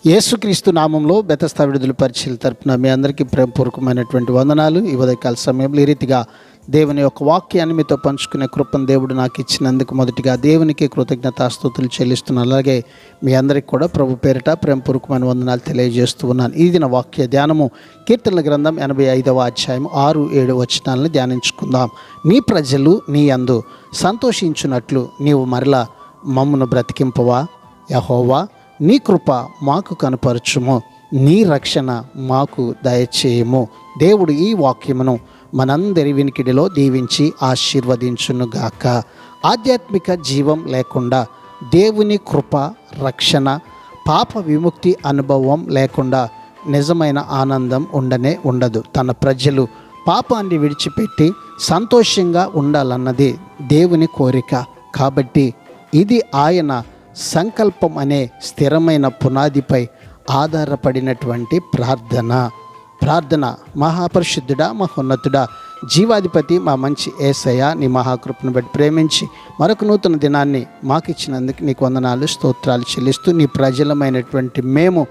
యేసుక్రీస్తు నామంలో బెతస్తా విడుదల పరిచయల తరపున మీ అందరికీ ప్రేమపూర్వకమైనటువంటి వందనాలు. ఈ ఉదయకాల సమయంలో ఈ రీతిగా దేవుని యొక్క వాక్యాన్ని మీతో పంచుకునే కృపను దేవుడు నాకు ఇచ్చినందుకు మొదటిగా దేవునికి కృతజ్ఞతాస్తుతులు చెల్లిస్తున్నాను. అలాగే మీ అందరికీ కూడా ప్రభు పేరిట ప్రేమపూర్వకమైన వందనాలు తెలియజేస్తూ ఉన్నాను. ఈ దిన వాక్య ధ్యానము కీర్తనల గ్రంథం 85వ అధ్యాయం 6-7 వచనాలను ధ్యానించుకుందాం. నీ ప్రజలు నీ యందు సంతోషించున్నట్లు నీవు మరలా మమ్మును బ్రతికింపవా యెహోవా. నీ కృప మాకు కనపరచుము, నీ రక్షణ మాకు దయచేయము. దేవుడు ఈ వాక్యమును మనందరి వినికిడిలో దీవించి ఆశీర్వదించునుగాక. ఆధ్యాత్మిక జీవం లేకుండా, దేవుని కృప, రక్షణ, పాప విముక్తి అనుభవం లేకుండా నిజమైన ఆనందం ఉండదు. తన ప్రజలు పాపాన్ని విడిచిపెట్టి సంతోషంగా ఉండాలన్నది దేవుని కోరిక. కాబట్టి ఇది ఆయన సంకల్పం అనే స్థిరమైన పునాదిపై ఆధారపడినటువంటి ప్రార్థన. మహాపరిశుద్ధుడా, మహోన్నతుడా, జీవాధిపతి, మా మంచి యేసయ్య, నీ మహాకృపను బట్టి ప్రేమించి మరొక నూతన దినాన్ని మాకు ఇచ్చినందుకు నీకు వందనాలు, స్తోత్రాలు చెల్లిస్తూ నీ ప్రజలమైనటువంటి మేము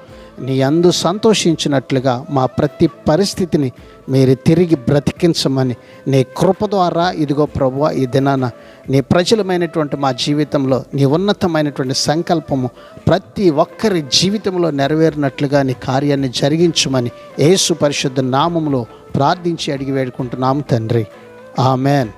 నీ యందు సంతోషించినట్లుగా మా ప్రతి పరిస్థితిని మీరు తిరిగి బ్రతికించమని నీ కృప ద్వారా ఇదిగో ప్రభువా ఈ దినాన నీ ప్రజలమైనటువంటి మా జీవితంలో నీ ఉన్నతమైనటువంటి సంకల్పము ప్రతి ఒక్కరి జీవితంలో నెరవేరినట్లుగా నీ కార్యాన్ని జరిగించమని యేసు పరిశుద్ధ నామములో ప్రార్థించి అడిగి వేడుకుంటున్నాము తండ్రి. ఆమెన్.